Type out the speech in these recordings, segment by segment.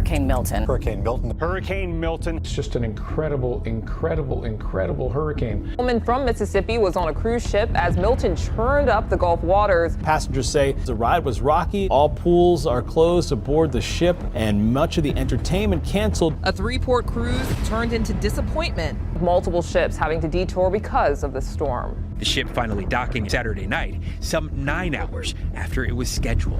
Hurricane Milton. Hurricane Milton. Hurricane Milton. It's just an incredible hurricane. A woman from Mississippi was on a cruise ship as Milton churned up the Gulf waters. Passengers say the ride was rocky, all pools are closed aboard the ship, and much of the entertainment canceled. A 3-port cruise turned into disappointment. Multiple ships having to detour because of the storm. The ship finally docking Saturday night, some 9 hours after it was scheduled.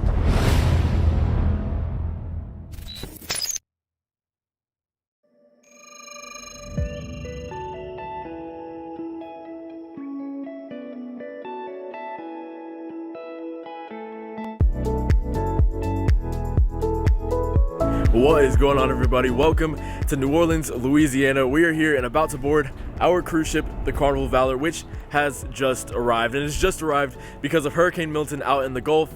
What is going on, everybody? Welcome to New Orleans, Louisiana. We are here and about to board our cruise ship, the Carnival Valor, which has just arrived. And it's just arrived because of Hurricane Milton out in the Gulf.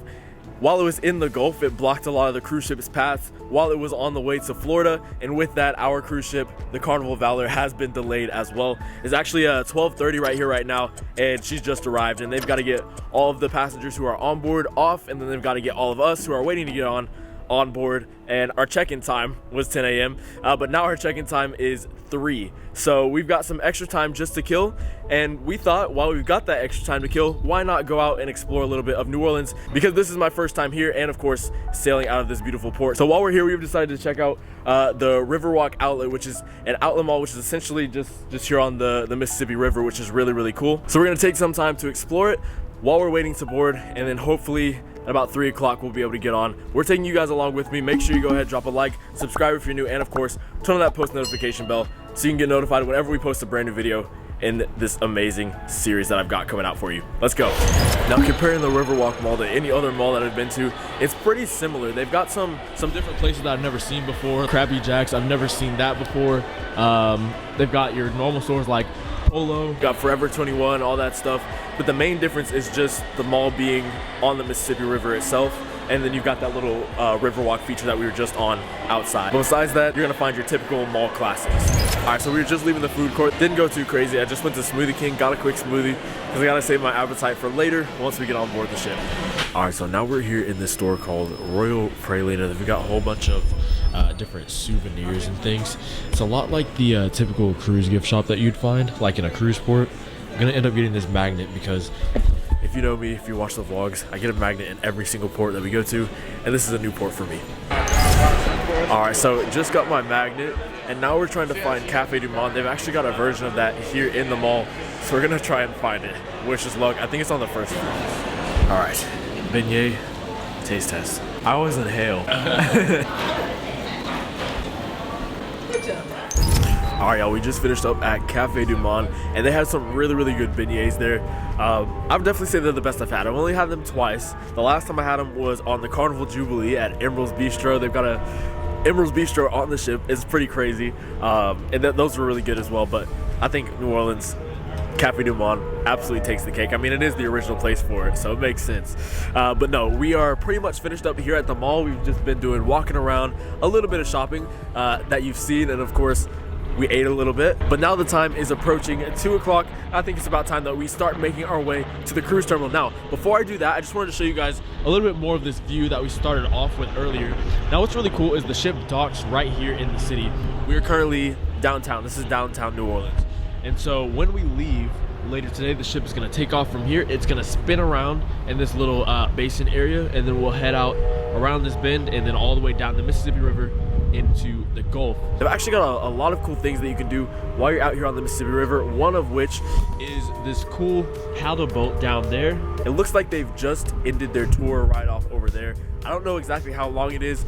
While it was in the Gulf, it blocked a lot of the cruise ship's paths while it was on the way to Florida. And with that, our cruise ship, the Carnival Valor, has been delayed as well. It's actually 12:30 right here right now, and she's just arrived. And they've got to get all of the passengers who are on board off, and then they've got to get all of us who are waiting to get on board. And our check-in time was 10 a.m. But now our check-in time is 3. So we've got some extra time just to kill, and we thought while we've got that extra time to kill, why not go out and explore a little bit of New Orleans, because this is my first time here and of course sailing out of this beautiful port. So while we're here, we've decided to check out the Riverwalk outlet, which is an outlet mall, which is essentially just here on the Mississippi River, which is really cool. So we're gonna take some time to explore it while we're waiting to board, and then hopefully at about 3 o'clock we'll be able to get on. We're taking you guys along with me. Make sure you go ahead, drop a like, subscribe if you're new, and of course turn on that post notification bell so you can get notified whenever we post a brand new video in this amazing series that I've got coming out for you. Let's go. Now, comparing the Riverwalk Mall to any other mall that I've been to, it's pretty similar. They've got some different places that I've never seen before. Krabby Jack's, I've never seen that before. They've got your normal stores like Polo, got Forever 21, all that stuff. But the main difference is just the mall being on the Mississippi River itself. And then you've got that little Riverwalk feature that we were just on outside. But besides that, you're gonna find your typical mall classics. All right, so we were just leaving the food court. Didn't go too crazy. I just went to Smoothie King, got a quick smoothie, because I gotta save my appetite for later once we get on board the ship. All right, so now we're here in this store called Royal Praline. We've got a whole bunch of different souvenirs and things. It's a lot like the typical cruise gift shop that you'd find, like in a cruise port. I'm gonna end up getting this magnet because if you know me, if you watch the vlogs, I get a magnet in every single port that we go to, and this is a new port for me. All right, so just got my magnet, and now we're trying to find Cafe Du Monde. They've actually got a version of that here in the mall, so we're gonna try and find it. Wish us luck. I think it's on the first floor. All right, beignet taste test. I always inhale. All right, y'all, we just finished up at Cafe Du Monde, and they had some really good beignets there. I would definitely say they're the best I've had. I've only had them twice. The last time I had them was on the Carnival Jubilee at Emerald's Bistro. They've got a Emerald's Bistro on the ship. It's pretty crazy, and those were really good as well. But I think New Orleans, Cafe Du Monde absolutely takes the cake. I mean, it is the original place for it, so it makes sense. But no, we are pretty much finished up here at the mall. We've just been walking around, a little bit of shopping that you've seen, and of course, we ate a little bit. But now the time is approaching 2 o'clock. I think it's about time that we start making our way to the cruise terminal. Now, before I do that, I just wanted to show you guys a little bit more of this view that we started off with earlier. Now, what's really cool is the ship docks right here in the city. We are currently downtown. This is downtown New Orleans. And so when we leave later today, the ship is gonna take off from here. It's gonna spin around in this little basin area, and then we'll head out around this bend and then all the way down the Mississippi River into the Gulf. They've actually got a lot of cool things that you can do while you're out here on the Mississippi River, one of which is this cool paddle boat down there. It looks like they've just ended their tour right off over there. I don't know exactly how long it is.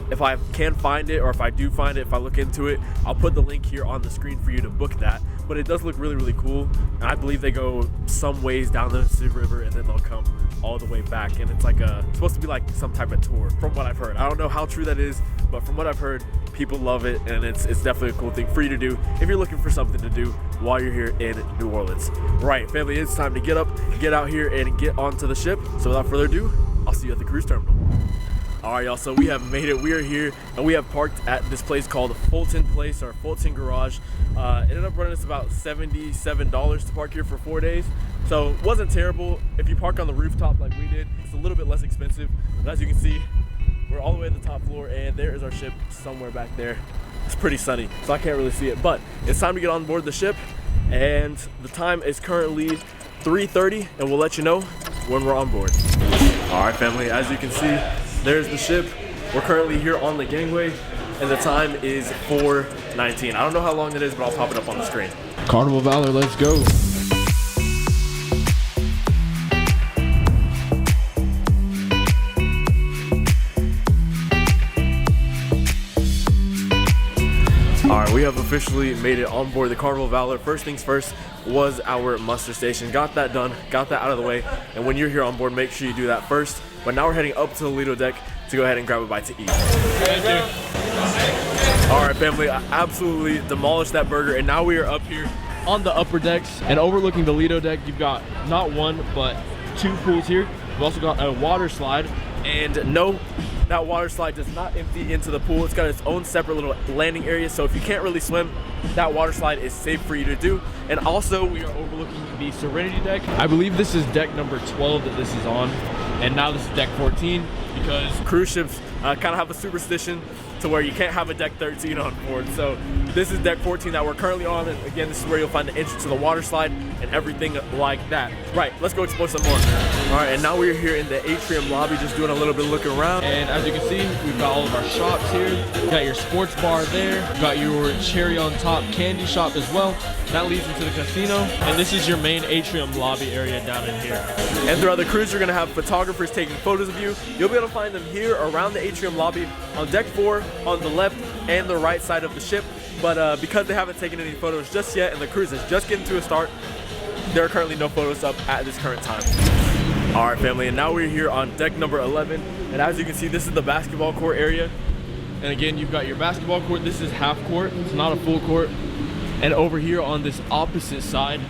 If I can find it, or if I do find it, if I look into it, I'll put the link here on the screen for you to book that. But it does look really cool, and I believe they go some ways down the Mississippi River and then they'll come all the way back, and it's like it's supposed to be like some type of tour from what I've heard. I don't know how true that is, but from what I've heard, people love it, and it's definitely a cool thing for you to do if you're looking for something to do while you're here in New Orleans. Right, family, it's time to get up, get out here, and get onto the ship. So without further ado, I'll see you at the cruise terminal. All right, y'all, so we have made it. We are here, and we have parked at this place called Fulton Place, or Fulton Garage. It ended up running us about $77 to park here for 4 days. So it wasn't terrible. If you park on the rooftop like we did, it's a little bit less expensive. But as you can see, We're all the way at the top floor, and there is our ship somewhere back there. It's pretty sunny, so I can't really see it, but it's time to get on board the ship, and the time is currently 3:30, and we'll let you know when we're on board. All right, family, as you can see, there's the ship. We're currently here on the gangway, and the time is 4:19. I don't know how long it is, but I'll pop it up on the screen. Carnival Valor, let's go. All right, we have officially made it on board the Carnival Valor. First things first was our muster station. Got that done, got that out of the way. And when you're here on board, make sure you do that first. But now we're heading up to the Lido deck to go ahead and grab a bite to eat. All right, family, I absolutely demolished that burger. And now we are up here on the upper decks and overlooking the Lido deck. You've got not one, but two pools here. We've also got a water slide. And no, that water slide does not empty into the pool. It's got its own separate little landing area. So if you can't really swim, that water slide is safe for you to do. And also we are overlooking the Serenity deck. I believe this is deck number 12 that this is on. And now this is deck 14 because cruise ships kind of have a superstition to where you can't have a deck 13 on board. So this is deck 14 that we're currently on. And again, this is where you'll find the entrance to the water slide and everything like that. Right, let's go explore some more. All right, and now we're here in the atrium lobby, just doing a little bit of looking around. And as you can see, we've got all of our shops here. You've got your sports bar there. You've got your cherry on top candy shop as well. That leads into the casino. And this is your main atrium lobby area down in here. And throughout the cruise, you're gonna have photographers taking photos of you. You'll be able to find them here around the atrium lobby on deck 4, on the left and the right side of the ship. But because they haven't taken any photos just yet and the cruise is just getting to a start, there are currently no photos up at this current time. All right, family, and now we're here on deck number 11. And as you can see, this is the basketball court area. And again, you've got your basketball court. This is half court, it's not a full court. And over here on this opposite side,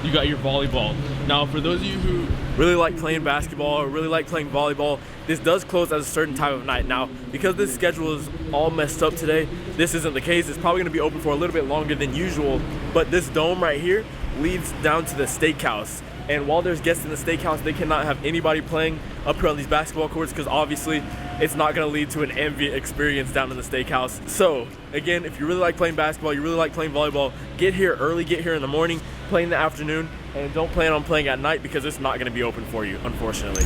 you got your volleyball. Now, for those of you who really like playing basketball or really like playing volleyball, this does close at a certain time of night. Now, because this schedule is all messed up today, this isn't the case. It's probably gonna be open for a little bit longer than usual, but this dome right here leads down to the steakhouse. And while there's guests in the steakhouse, they cannot have anybody playing up here on these basketball courts because obviously it's not gonna lead to an ambient experience down in the steakhouse. So again, if you really like playing basketball, you really like playing volleyball, get here early, get here in the morning, play in the afternoon, and don't plan on playing at night because it's not gonna be open for you, unfortunately.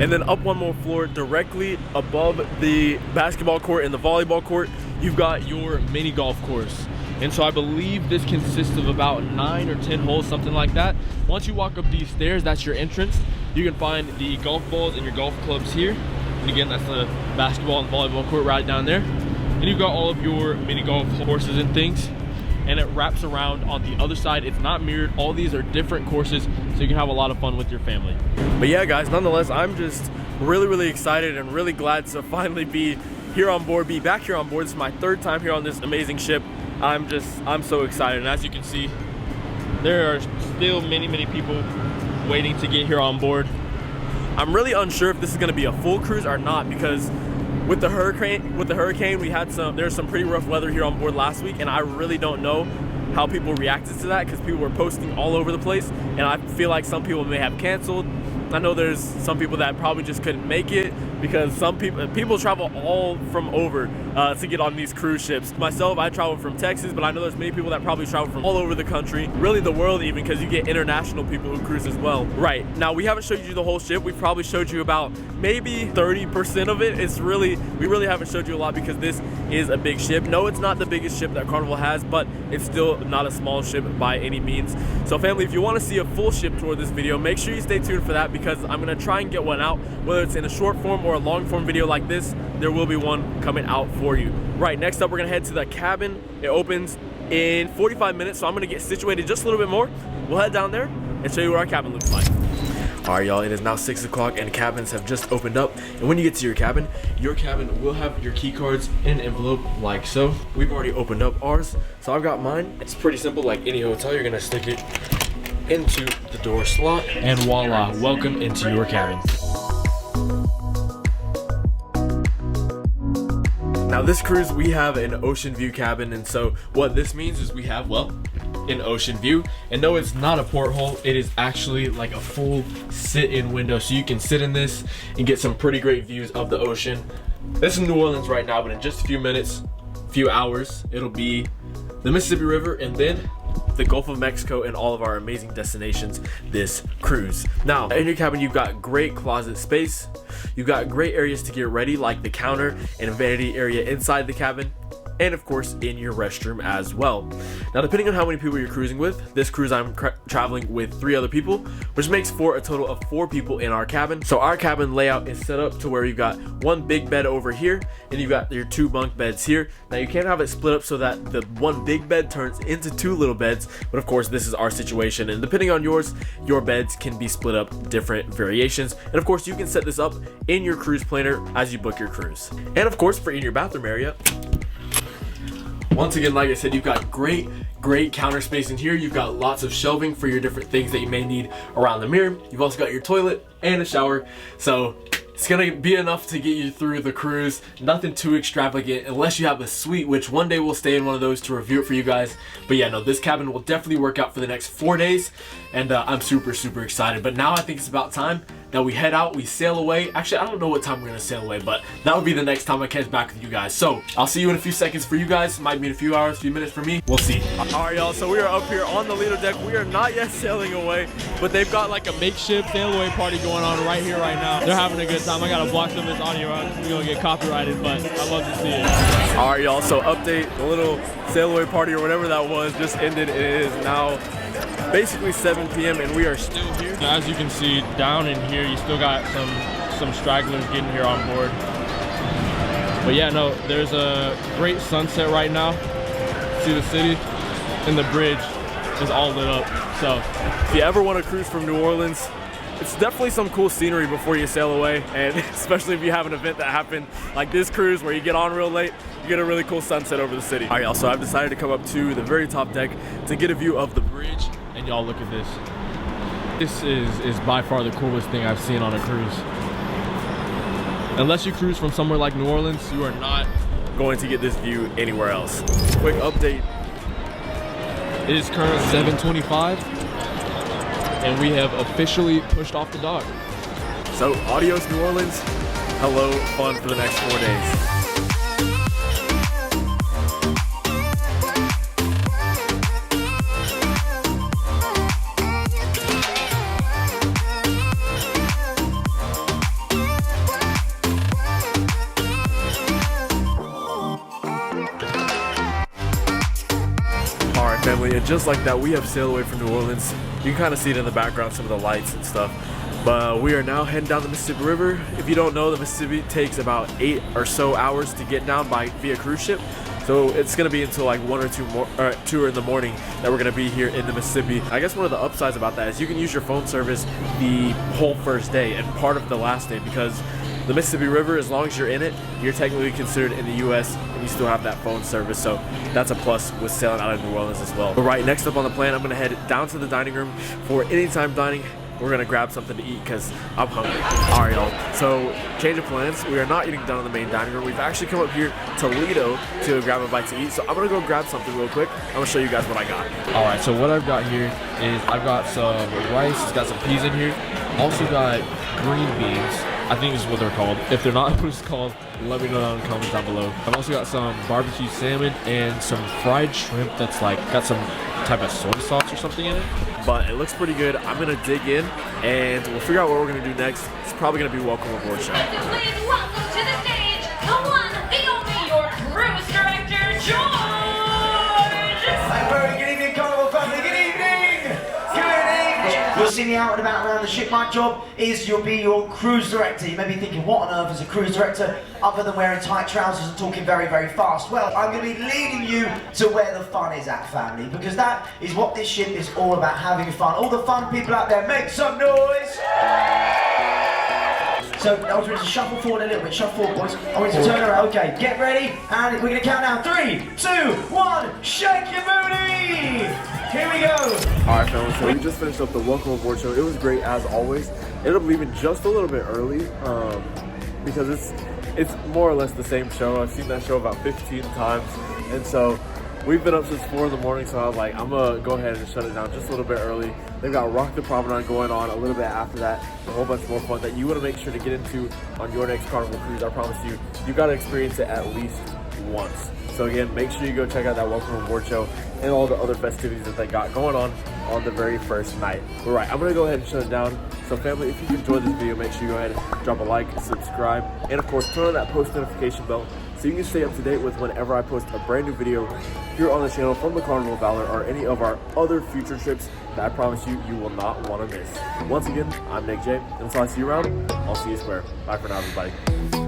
And then up one more floor, directly above the basketball court and the volleyball court, you've got your mini golf course. And so I believe this consists of about 9 or 10 holes, something like that. Once you walk up these stairs, that's your entrance. You can find the golf balls and your golf clubs here. And again, that's the basketball and volleyball court right down there. And you've got all of your mini golf courses and things. And it wraps around on the other side. It's not mirrored. All these are different courses, so you can have a lot of fun with your family. But yeah, guys, nonetheless, I'm just really excited and really glad to finally be here on board, be back here on board. This is my 3rd time here on this amazing ship. I'm so excited. And as you can see, there are still many people waiting to get here on board. I'm really unsure if this is gonna be a full cruise or not because with the hurricane, we had there's some pretty rough weather here on board last week, and I really don't know how people reacted to that because people were posting all over the place, and I feel like some people may have canceled. I know there's some people that probably just couldn't make it because some people travel all from over to get on these cruise ships. Myself, I travel from Texas, but I know there's many people that probably travel from all over the country, really the world even, because you get international people who cruise as well. Right, now we haven't showed you the whole ship. We've probably showed you about maybe 30% of it. We really haven't showed you a lot because this is a big ship. No, it's not the biggest ship that Carnival has, but it's still not a small ship by any means. So family, if you want to see a full ship tour of this video, make sure you stay tuned for that because I'm gonna try and get one out, whether it's in a short form or a long form video like this. There will be one coming out for you. Right, next up we're gonna head to the cabin. It opens in 45 minutes, so I'm gonna get situated just a little bit more. We'll head down there and show you what our cabin looks like. All right, y'all, it is now 6 o'clock and cabins have just opened up. And when you get to your cabin will have your key cards in an envelope like so. We've already opened up ours, so I've got mine. It's pretty simple, like any hotel. You're gonna stick it into the door slot and voila, welcome into your cabin. Now this cruise, we have an ocean view cabin, and so what this means is we have, well, an ocean view. And no, it's not a porthole. It is actually like a full sit-in window. So you can sit in this and get some pretty great views of the ocean. This is New Orleans right now, but in just a few minutes, few hours, it'll be the Mississippi River and then the Gulf of Mexico and all of our amazing destinations this cruise. Now, in your cabin, you've got great closet space. You've got great areas to get ready, like the counter and vanity area inside the cabin, and of course in your restroom as well. Now, depending on how many people you're cruising with, this cruise I'm traveling with 3 other people, which makes for a total of 4 people in our cabin. So our cabin layout is set up to where you've got one big bed over here and you've got your 2 bunk beds here. Now, you can't have it split up so that the one big bed turns into 2 little beds, but of course this is our situation, and depending on yours, your beds can be split up different variations. And of course you can set this up in your cruise planner as you book your cruise. And of course, for in your bathroom area, once again, like I said, you've got great counter space in here. You've got lots of shelving for your different things that you may need around the mirror. You've also got your toilet and a shower. So it's gonna be enough to get you through the cruise. Nothing too extravagant unless you have a suite, which one day we'll stay in one of those to review it for you guys. But yeah, no, this cabin will definitely work out for the next 4 days, and I'm super excited. But now I think it's about time that we head out, we sail away. Actually, I don't know what time we're gonna sail away, but that will be the next time I catch back with you guys. So I'll see you in a few seconds for you guys. Might be in a few hours, few minutes for me. We'll see. All right, y'all, so we are up here on the Lido deck. We are not yet sailing away, but they've got like a makeshift sail away party going on right here, right now. They're having a good time. I gotta block some of this audio out. We're gonna get copyrighted, but I love to see it. All right, y'all, so update, the little sail away party or whatever that was just ended. It is now basically 7 p.m. and we are still here. As you can see down in here, you still got some stragglers getting here on board. But yeah, no, there's a great sunset right now. See the city, and the bridge is all lit up. So if you ever want to cruise from New Orleans, it's definitely some cool scenery before you sail away, and especially if you have an event that happened like this cruise where you get on real late, you get a really cool sunset over the city. All right, y'all, so I've decided to come up to the very top deck to get a view of the bridge, and y'all look at this. This is by far the coolest thing I've seen on a cruise. Unless you cruise from somewhere like New Orleans, you are not going to get this view anywhere else. Quick update. It is currently 7:25. And we have officially pushed off the dock. So, adios New Orleans. Hello, fun for the next 4 days. Alright, family, and just like that, we have sailed away from New Orleans. You can kind of see it in the background, some of the lights and stuff. But we are now heading down the Mississippi River. If you don't know, the Mississippi takes about 8 or so hours to get down via cruise ship. So it's gonna be until like 1 or 2 in the morning that we're gonna be here in the Mississippi. I guess one of the upsides about that is you can use your phone service the whole first day and part of the last day, because the Mississippi River, as long as you're in it, you're technically considered in the U.S. and you still have that phone service. So that's a plus with sailing out of New Orleans as well. But right, next up on the plan, I'm gonna head down to the dining room for anytime dining. We're gonna grab something to eat because I'm hungry. All right, y'all, so change of plans. We are not eating down in the main dining room. We've actually come up here to Lido to grab a bite to eat. So I'm gonna go grab something real quick. I'm gonna show you guys what I got. All right, so what I've got here is I've got some rice, it's got some peas in here. Also got green beans. I think is what they're called. If they're not what it's called, let me know down in the comments down below. I've also got some barbecue salmon and some fried shrimp that's like got some type of soy sauce or something in it. But it looks pretty good. I'm gonna dig in and we'll figure out what we're gonna do next. It's probably gonna be Welcome Aboard show. Please welcome to the stage the one, the only, your cruise director, George! Good evening, Carnival family. Good evening. Good evening. You'll see me out and about around the ship. My job is you'll be your cruise director. You may be thinking, what on earth is a cruise director other than wearing tight trousers and talking very, very fast? Well, I'm going to be leading you to where the fun is at, family, because that is what this ship is all about, having fun. All the fun people out there, make some noise. So I want you to shuffle forward a little bit. Shuffle forward, boys. I want you to turn around. Okay, get ready, and we're going to count down. 3, 2, 1. Shake your booty. Here we go. All right, fellas, so we just finished up the Welcome Aboard show. It was great as always. Ended up leaving just a little bit early because it's more or less the same show. I've seen that show about 15 times, and so we've been up since 4 in the morning, so I was like, I'm gonna go ahead and shut it down just a little bit early. They've got Rock the Promenade going on a little bit after that, a whole bunch more fun that you want to make sure to get into on your next Carnival cruise. I promise you, you got to experience it at least once. So again, make sure you go check out that Welcome Aboard show and all the other festivities that they got going on the very first night. All right, I'm gonna go ahead and shut it down. So family, if you enjoyed this video, make sure you go ahead and drop a like, subscribe, and of course turn on that post notification bell so you can stay up to date with whenever I post a brand new video here on the channel from the Carnival of Valor or any of our other future trips that I promise you, you will not want to miss. Once again, I'm Nick J, and until I see you around, I'll see you square. Bye for now, everybody.